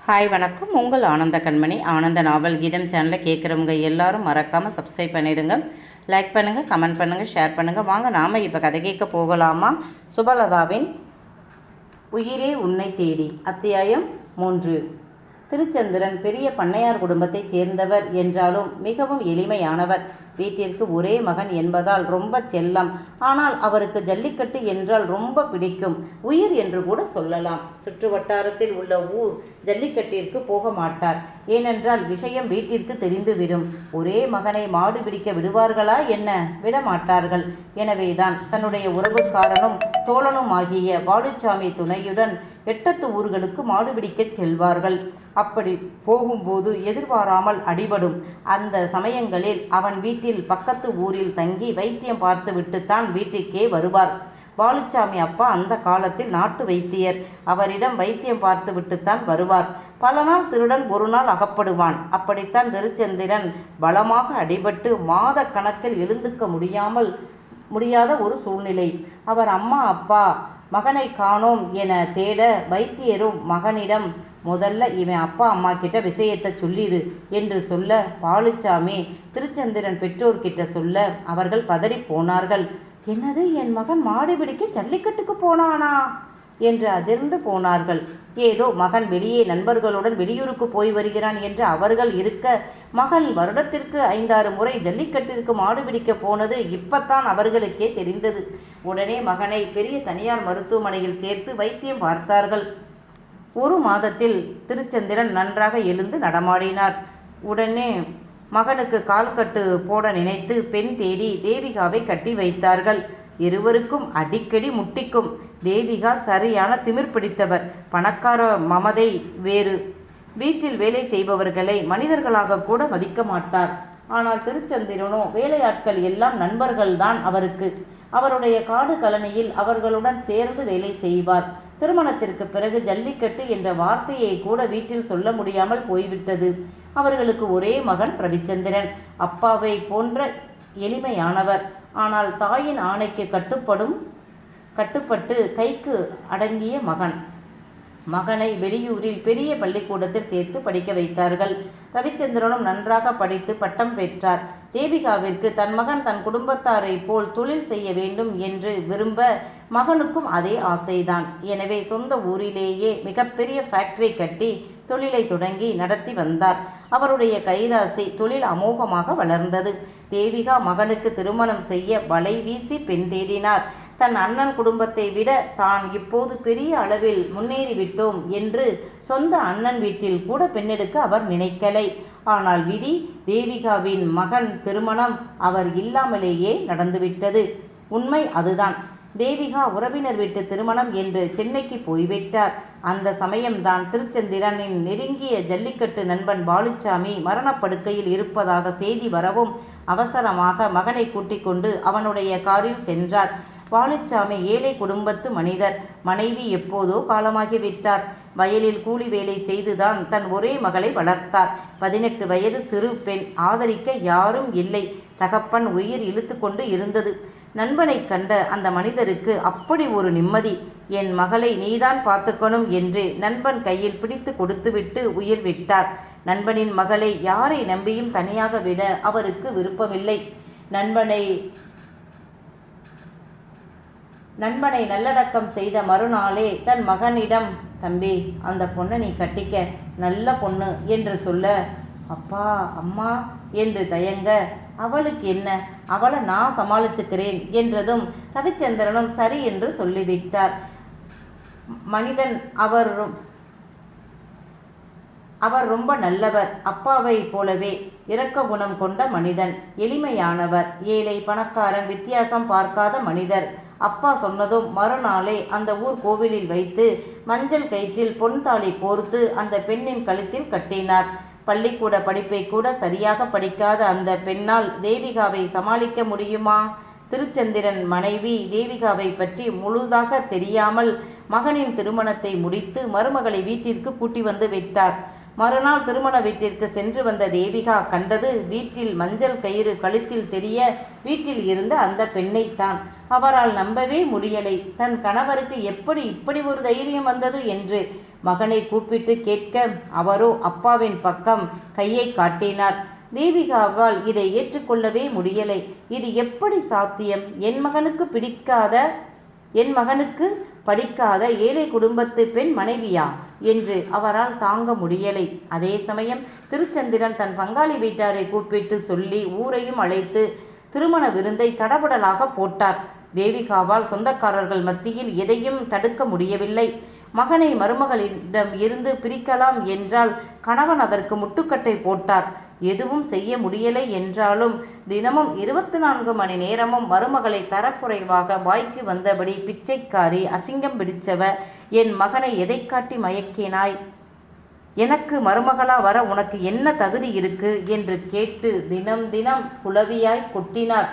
Hi வணக்கம். உங்கள் ஆனந்த கண்மணி. ஆனந்த நாவல் கீதம் சேனலை கேட்குறவங்க எல்லாரும் மறக்காமல் சப்ஸ்கிரைப் பண்ணிவிடுங்க. லைக் பண்ணுங்கள், கமெண்ட் பண்ணுங்கள், ஷேர் பண்ணுங்கள். வாங்க நாம் இப்போ கதை கேட்க போகலாமா? சுபலதாவின் உயிரே உன்னை தேடி அத்தியாயம் 3. திருச்சந்திரன் பெரிய பண்ணையார் குடும்பத்தைச் சேர்ந்தவர் என்றாலும் மிகவும் எளிமையானவர். வீட்டிற்கு ஒரே மகன் என்பதால் ரொம்ப செல்லம். ஆனால் அவருக்கு ஜல்லிக்கட்டு என்றால் ரொம்ப பிடிக்கும். உயிர் என்று கூட சொல்லலாம். சுற்று வட்டாரத்தில் உள்ள ஊர் ஜல்லிக்கட்டிற்கு போக மாட்டார். ஏனென்றால் விஷயம் வீட்டிற்கு தெரிந்துவிடும். ஒரே மகனை மாடு பிடிக்க விடுவார்களா என்ன? விடமாட்டார்கள். எனவேதான் தன்னுடைய உறவுக்காரனும் தோழனுமாகிய பாலுச்சாமி துணையுடன் எட்டத்து ஊர்களுக்கு மாடு பிடிக்கச் செல்வார்கள். அப்படி போகும்போது எதிர்பாராமல் அடிபடும். அந்த சமயங்களில் அவன் வீட்டில் பக்கத்து ஊரில் தங்கி வைத்தியம் பார்த்துவிட்டுத்தான் வீட்டிற்கே வருவார். பாலுச்சாமி அப்பா அந்த காலத்தில் நாட்டு வைத்தியர். அவரிடம் வைத்தியம் பார்த்துவிட்டுத்தான் வருவார். பல நாள் திருடன் ஒரு நாள் அகப்படுவான். அப்படித்தான் திருச்சந்திரன் பலமாக அடிபட்டு மாத கணக்கில் எழுந்துக்க முடியாத ஒரு சூழ்நிலை. அவர் அம்மா அப்பா மகனை காணோம் என தேட வைத்தியரும் மகனிடம் முதல்ல இவன் அப்பா அம்மா கிட்ட விஷயத்தை சொல்லிடு என்று சொல்ல பாலுச்சாமி திருச்சந்திரன் பெற்றோர்கிட்ட சொல்ல அவர்கள் பதறி போனார்கள். என்னது, என் மகன் மாடு பிடிக்க ஜல்லிக்கட்டுக்கு போனானா என்று அதிர்ந்து போனார்கள். ஏதோ மகன் வெளியே நண்பர்களுடன் வெளியூருக்கு போய் வருகிறான் என்று அவர்கள் இருக்க, மகன் வருடத்திற்கு 5-6 முறை ஜல்லிக்கட்டிற்கு மாடு பிடிக்க போனது இப்பத்தான் அவர்களுக்கே தெரிந்தது. உடனே மகனை பெரிய தனியார் மருத்துவமனையில் சேர்த்து வைத்தியம் பார்த்தார்கள். 1 மாதத்தில் திருச்சந்திரன் நன்றாக எழுந்து நடமாடினார். உடனே மகனுக்கு கால்கட்டு போட நினைத்து பெண் தேடி தேவிகாவை கட்டி வைத்தார்கள். இருவருக்கும் அடிக்கடி முட்டிக்கும். தேவிகா சரியான திமிர் பிடித்தவர். பணக்கார மமதை வேறு. வீட்டில் வேலை செய்பவர்களை மனிதர்களாக கூட மதிக்க மாட்டார். ஆனால் திருச்சந்திரனோ வேலையாட்கள் எல்லாம் நண்பர்கள்தான் அவருக்கு. அவருடைய காடு கலனியில் அவர்களுடன் சேர்ந்து வேலை செய்வார். திருமணத்திற்கு பிறகு ஜல்லிக்கட்டு என்ற வார்த்தையை கூட வீட்டில் சொல்ல முடியாமல் போய்விட்டது. அவர்களுக்கு ஒரே மகன் ரவிச்சந்திரன். அப்பாவை போன்ற எளிமையானவர். ஆனால் தாயின் ஆணைக்கு கட்டுப்பட்டு கைக்கு அடங்கிய மகன். மகனை வெளியூரில் பெரிய பள்ளிக்கூடத்தில் சேர்த்து படிக்க வைத்தார்கள். ரவிச்சந்திரனும் நன்றாக படித்து பட்டம் பெற்றார். தேவிகாவிற்கு தன் மகன் தன் குடும்பத்தாரை போல் தொழில் செய்ய வேண்டும் என்று விரும்ப, மகனுக்கும் அதே ஆசைதான். எனவே சொந்த ஊரிலேயே மிகப்பெரிய ஃபேக்டரி கட்டி தொழிலை தொடங்கி நடத்தி வந்தார். அவருடைய கைராசி தொழில் அமோகமாக வளர்ந்தது. தேவிகா மகனுக்கு திருமணம் செய்ய வலை வீசி பெண் தேடினார். தன் அண்ணன் குடும்பத்தை விட தான் இப்போது பெரிய அளவில் முன்னேறிவிட்டோம் என்று சொந்த அண்ணன் வீட்டில் கூட பெண்ணெடுக்க அவர் நினைக்கலை. ஆனால் விதி, தேவிகாவின் மகன் திருமணம் அவர் இல்லாமலேயே நடந்துவிட்டது. உண்மை அதுதான். தேவிகா உறவினர் வீட்டு திருமணம் என்று சென்னைக்கு போய்விட்டார். அந்த சமயம்தான் திருச்சந்திரனின் நெருங்கிய ஜல்லிக்கட்டு நண்பன் பாலுச்சாமி மரணப்படுக்கையில் இருப்பதாக செய்தி வரவும் அவசரமாக மகனை கூட்டிக் கொண்டு அவனுடைய காரில் சென்றார். பாலுச்சாமி ஏழை குடும்பத்து மனிதர். மனைவி எப்போதோ காலமாகிவிட்டார். வயலில் கூலி வேலை செய்துதான் தன் ஒரே மகளை வளர்த்தார். 18 வயது சிறு பெண். ஆதரிக்க யாரும் இல்லை. தகப்பன் உயிர் இழுத்து கொண்டு இருந்தது. நண்பனை கண்ட அந்த மனிதருக்கு அப்படி ஒரு நிம்மதி. என் மகளை நீதான் பார்த்துக்கணும் என்று நண்பன் கையில் பிடித்து கொடுத்துவிட்டு உயிர் விட்டார். நண்பனின் மகளை யாரை நம்பியும் தனியாக விட அவருக்கு விருப்பமில்லை. நண்பனை நல்லடக்கம் செய்த மறுநாளே தன் மகனிடம், தம்பி, அந்த பொண்ணை நீ கட்டிக்க, நல்ல பொண்ணு என்று சொல்ல, அப்பா அம்மா என்று தயங்க, அவளுக்கு என்ன, அவளை நான் சமாளிச்சுக்கிறேன் என்றதும் ரவிச்சந்திரனும் சரி என்று சொல்லிவிட்டார். மனிதன் அவர் ரொம்ப நல்லவர். அப்பாவை போலவே இரக்க குணம் கொண்ட மனிதன். எளிமையானவர். ஏழை பணக்காரன் வித்தியாசம் பார்க்காத மனிதர். அப்பா சொன்னதும் மறுநாளே அந்த ஊர் கோவிலில் வைத்து மஞ்சள் கயிற்றில் பொன் தாலி கோர்த்து அந்த பெண்ணின் கழுத்தில் கட்டினார். பள்ளிக்கூட படிப்பை கூட சரியாக படிக்காத அந்த பெண்ணால் தேவிகாவை சமாளிக்க முடியுமா? திருச்சந்திரன் மனைவி தேவிகாவை பற்றி முழுதாக தெரியாமல் மகனின் திருமணத்தை முடித்து மருமகளை வீட்டிற்கு கூட்டி வந்து விட்டார். மறுநாள் திருமண வீட்டிற்கு சென்று வந்த தேவிகா கண்டது வீட்டில் மஞ்சள் கயிறு கழுத்தில் தெரிய வீட்டில் இருந்த அந்த பெண்ணைத்தான். அவரால் நம்பவே முடியலை. தன் கணவருக்கு எப்படி இப்படி ஒரு தைரியம் வந்தது என்று. மகனை கூப்பிட்டு கேட்க அவரோ அப்பாவின் பக்கம் கையை காட்டினார். தேவிகாவால் இதை ஏற்றுக்கொள்ளவே முடியலை. இது எப்படி சாத்தியம்? என் மகனுக்கு படிக்காத ஏழை குடும்பத்து பெண் மனைவியா என்று அவரால் தாங்க முடியலை. அதே சமயம் திருச்சந்திரன் தன் பங்காளி வீட்டாரை கூப்பிட்டு சொல்லி ஊரையும் அழைத்து திருமண விருந்தை தடபடலாக போட்டார். தேவிகாவால் சொந்தக்காரர்கள் மத்தியில் எதையும் தடுக்க முடியவில்லை. மகனை மருமகளிடம் இருந்து பிரிக்கலாம் என்றால் கணவன் அதற்கு முட்டுக்கட்டை போட்டார். எதுவும் செய்ய முடியலை என்றாலும் தினமும் 24 மணி நேரமும் மருமகளை தரக்குறைவாக வாய்க்கு வந்தபடி பிச்சைக்காரி, அசிங்கம் பிடிச்சவ, என் மகனை எதை காட்டி மயக்கினாய்? எனக்கு மருமகளா வர உனக்கு என்ன தகுதி இருக்கு என்று கேட்டு தினம் தினம் குளவியாய் கொட்டினார்.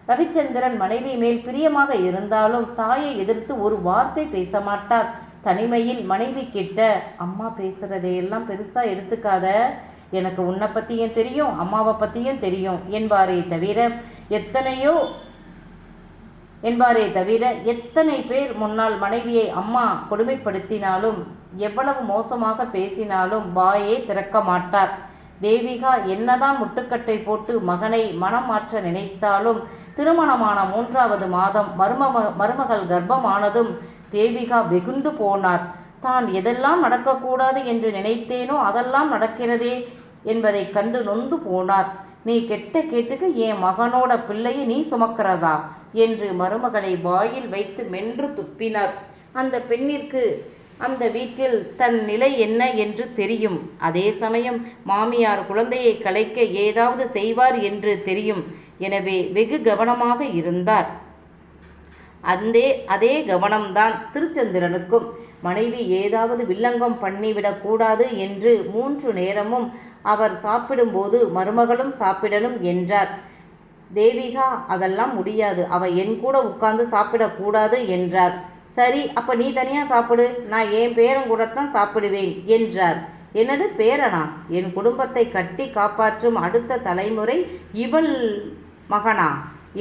ரவிச்சந்திரன் மனைவி மேல் பிரியமாக இருந்தாலும் தாயை எதிர்த்து ஒரு வார்த்தை பேச மாட்டார். தனிமையில் மனைவி கிட்ட, அம்மா பேசுறதையெல்லாம் பெருசா எடுத்துக்காத, எனக்கு உன்னை பற்றியும் தெரியும், அம்மாவை பற்றியும் தெரியும் என்பாரே தவிர எத்தனை பேர் முன்னால் மனைவியை அம்மா கொடுமைப்படுத்தினாலும் எவ்வளவு மோசமாக பேசினாலும் வாயே திறக்க மாட்டார். தேவிகா என்னதான் முட்டுக்கட்டை போட்டு மகனை மனம் மாற்ற நினைத்தாலும் திருமணமான 3வது மாதம் மருமகள் கர்ப்பமானதும் தேவிகா வெகுண்டு போனார். தான் எதெல்லாம் நடக்கக்கூடாது என்று நினைத்தேனோ அதெல்லாம் நடக்கிறதே என்பதை கண்டு நொந்து போனார். நீ கெட்ட கேட்டுக்கு என் மகனோட பிள்ளையை நீ சுமக்கிறதா என்று மருமகளை வாயில் வைத்து மென்று துப்பினார். அந்த பெண்ணிற்கு அந்த வீட்டில் தன் நிலை என்ன என்று தெரியும். அதே சமயம் மாமியார் குழந்தையை கலைக்க ஏதாவது செய்வார் என்று தெரியும். எனவே வெகு கவனமாக இருந்தார். அதே கவனம்தான் திருச்சந்திரனுக்கும். மனைவி ஏதாவது வில்லங்கம் பண்ணிவிடக்கூடாது என்று 3 நேரமும் அவர் சாப்பிடும்போது மருமகளும் சாப்பிடணும் என்றார். தேவிகா அதெல்லாம் முடியாது, அவ என் கூட உட்கார்ந்து சாப்பிடக்கூடாது என்றார். சரி, அப்ப நீ தனியா சாப்பிடு, நான் என் பேரன் கூடத்தான் சாப்பிடுவேன் என்றார். எனது பேரனா? என் குடும்பத்தை கட்டி காப்பாற்றும் அடுத்த தலைமுறை இவள் மகனா?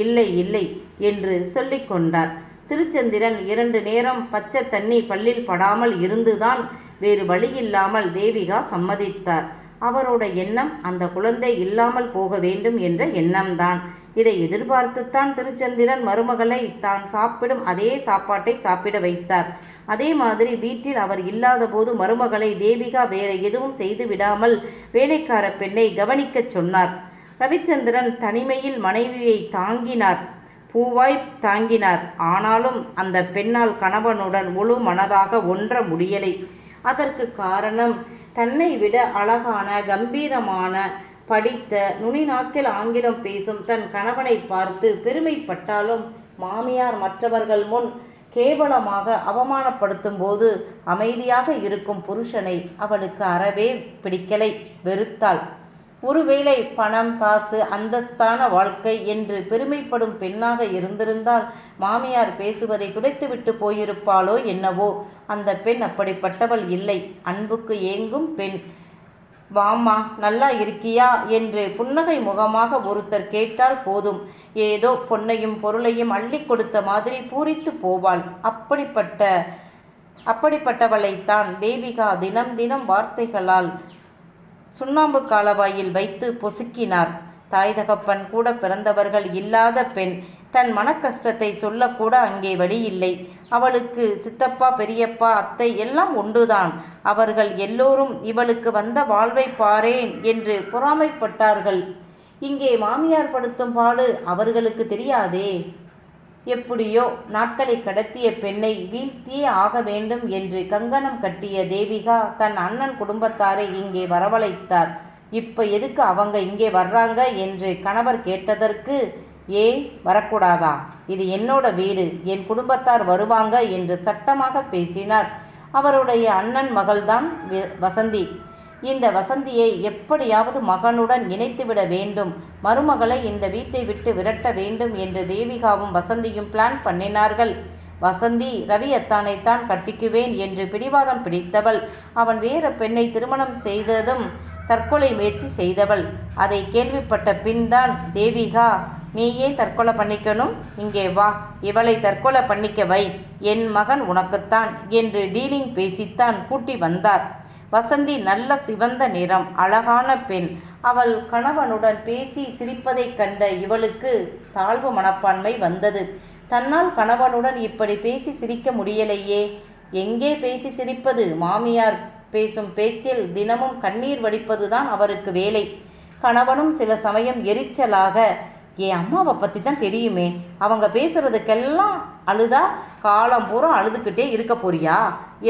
இல்லை இல்லை என்று சொல்லிக் கொண்டார். திருச்சந்திரன் 2 நேரம் பச்சை தண்ணி பல்லில் படாமல் இருந்துதான் வேறு வழியில்லாமல் தேவிகா சம்மதித்தார். அவரோட எண்ணம் அந்த குழந்தை இல்லாமல் போக வேண்டும் என்ற எண்ணம்தான். இதை எதிர்பார்த்துத்தான் திருச்சந்திரன் மருமகளை தான் சாப்பிடும் அதே சாப்பாட்டை சாப்பிட வைத்தார். அதே மாதிரி வீட்டில் அவர் இல்லாத போது மருமகளை தேவிகா வேற எதுவும் செய்து விடாமல் வேலைக்கார பெண்ணை கவனிக்கச் சொன்னார். ரவிச்சந்திரன் தனிமையில் மனைவியை தாங்கினார், பூவாய் தாங்கினார். ஆனாலும் அந்த பெண்ணால் கணவனுடன் முழு மனதாக ஒன்ற முடியலை. அதற்கு காரணம் தன்னை விட அழகான, கம்பீரமான, படித்த, நுனிநாக்கில் ஆங்கிலம் பேசும் தன் கணவனை பார்த்து பெருமைப்பட்டாலும் மாமியார் மற்றவர்கள் முன் கேவலமாக அவமானப்படுத்தும் போது அமைதியாக இருக்கும் புருஷனை அவளுக்கு அறவே பிடிக்கலை, வெறுத்தாள். ஒருவேளை பணம், காசு, அந்தஸ்தான வாழ்க்கை என்று பெருமைப்படும் பெண்ணாக இருந்திருந்தால் மாமியார் பேசுவதை துடைத்துவிட்டு போயிருப்பாளோ என்னவோ. அந்த பெண் அப்படிப்பட்டவள் இல்லை. அன்புக்கு ஏங்கும் பெண். வாம்மா, நல்லா இருக்கியா என்று புன்னகை முகமாக ஒருத்தர் கேட்டால் போதும், ஏதோ பொன்னையும் பொருளையும் அள்ளி கொடுத்த மாதிரி பூரித்து போவாள். அப்படிப்பட்டவளைத்தான் தேவிகா தினம் தினம் வார்த்தைகளால் சுண்ணாம்பு காலவாயில் வைத்து பொசுக்கினார். தாய் தகப்பன் கூட பிறந்தவர்கள் இல்லாத பெண். தன் மனக்கஷ்டத்தை சொல்லக்கூட அங்கே வழியில்லை. அவளுக்கு சித்தப்பா, பெரியப்பா, அத்தை எல்லாம் உண்டுதான். அவர்கள் எல்லோரும் இவளுக்கு வந்த வாழ்வை பாரேன் என்று பொறாமைப்பட்டார்கள். இங்கே மாமியார் படுத்தும் பாடு அவர்களுக்கு தெரியாதே. எப்படியோ நாட்களை கடத்திய பெண்ணை வீழ்த்தியே ஆக வேண்டும் என்று கங்கணம் கட்டிய தேவிகா தன் அண்ணன் குடும்பத்தாரை இங்கே வரவழைத்தார். இப்போ எதுக்கு அவங்க இங்கே வர்றாங்க என்று கணவர் கேட்டதற்கு, ஏன் வரக்கூடாதா? இது என்னோட வீடு, என் குடும்பத்தார் வருவாங்க என்று சட்டமாக பேசினார். அவருடைய அண்ணன் மகள்தான் வசந்தி. இந்த வசந்தியை எப்படியாவது மகனுடன் இணைத்துவிட வேண்டும், மருமகளை இந்த வீட்டை விட்டு விரட்ட வேண்டும் என்று தேவிகாவும் வசந்தியும் பிளான் பண்ணினார்கள். வசந்தி ரவி அத்தானைத்தான் கட்டிக்குவேன் என்று பிடிவாதம் பிடித்தவள். அவன் வேற பெண்ணை திருமணம் செய்ததும் தற்கொலை முயற்சி செய்தவள். அதை கேள்விப்பட்ட பின்தான் தேவிகா நீ ஏன் தற்கொலை பண்ணிக்கணும்? இங்கே வா, இவளை தற்கொலை பண்ணிக்க வை. என் மகன் உனக்குத்தான் என்று டீலிங் பேசித்தான் கூட்டி வந்தார். வசந்தி நல்ல சிவந்த நிறம், அழகான பெண். அவள் கணவனுடன் பேசி சிரிப்பதைக் கண்ட இவளுக்கு தாழ்வு மனப்பான்மை வந்தது. தன்னால் கணவனுடன் இப்படி பேசி சிரிக்க முடியலையே. எங்கே பேசி சிரிப்பது? மாமியார் பேசும் பேச்சில் தினமும் கண்ணீர் வடிப்பதுதான் அவருக்கு வேலை. கணவனும் சில சமயம் எரிச்சலாக, என் அம்மாவை பற்றி தான் தெரியுமே, அவங்க பேசுறதுக்கெல்லாம் அழுதா காலம் பூரா அழுதுகிட்டே இருக்க போறியா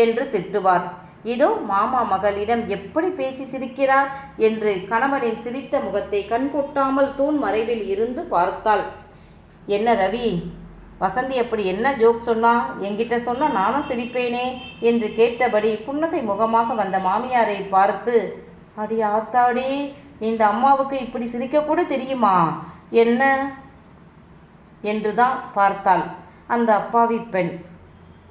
என்று திட்டுவார். இதோ மாமா மகளிடம் எப்படி பேசி சிரிக்கிறார் என்று கணவனின் சிரித்த முகத்தை கண்கொட்டாமல் தூண் மறைவில் இருந்து பார்த்தாள். என்ன ரவி, வசந்தி அப்படி என்ன ஜோக் சொன்னா? என்கிட்ட சொன்னா நானும் சிரிப்பேனே என்று கேட்டபடி புன்னகை முகமாக வந்த மாமியாரை பார்த்து, அடி ஆத்தாடி, இந்த அம்மாவுக்கு இப்படி சிரிக்கக்கூட தெரியுமா என்ன என்றுதான் பார்த்தாள். அந்த அப்பாவி பெண்.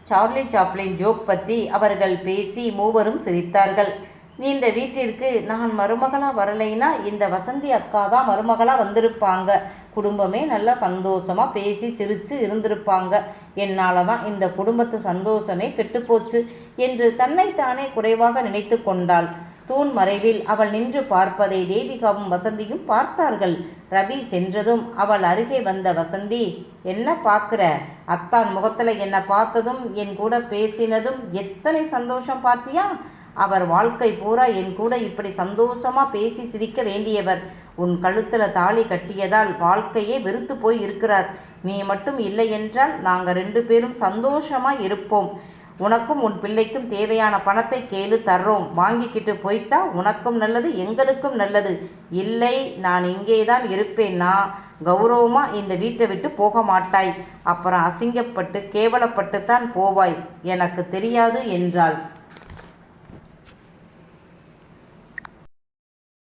சார்லி சாப்ளின் ஜோக் பற்றி அவர்கள் பேசி மூவரும் சிரித்தார்கள். இந்த வீட்டிற்கு நான் மருமகளாக வரலைன்னா இந்த வசந்தி அக்கா தான் மருமகளாக வந்திருப்பாங்க. குடும்பமே நல்லா சந்தோஷமாக பேசி சிரித்து இருந்திருப்பாங்க. என்னால் தான் இந்த குடும்பத்து சந்தோஷமே கெட்டுப்போச்சு என்று தன்னைத்தானே குறைவாக நினைத்து கொண்டாள். தூண் மறைவில் அவள் நின்று பார்ப்பதை தேவிகாவும் வசந்தியும் பார்த்தார்கள். ரவி சென்றதும் அவள் அருகே வந்த வசந்தி, என்ன பார்க்குற? அத்தான் முகத்தில் என்னை பார்த்ததும் என் கூட பேசினதும் எத்தனை சந்தோஷம் பார்த்தியா? அவர் வாழ்க்கை பூரா என் கூட இப்படி சந்தோஷமாக பேசி சிரிக்க வேண்டியவர். உன் கழுத்தில் தாலி கட்டியதால் வாழ்க்கையே வெறுத்து போய் இருக்கிறார். நீ மட்டும் இல்லை என்றால் நாங்கள் 2 பேரும் சந்தோஷமாக இருப்போம். உனக்கும் உன் பிள்ளைக்கும் தேவையான பணத்தை கேளு, தர்றோம். வாங்கிக்கிட்டு போயிட்டா உனக்கும் நல்லது, எங்களுக்கும் நல்லது. இல்லை, நான் இங்கே தான் இருப்பேன்னா கௌரவமாக இந்த வீட்டை விட்டு போக மாட்டாய். அப்புறம் அசிங்கப்பட்டு கேவலப்பட்டு தான் போவாய். எனக்கு தெரியாது என்றாள்.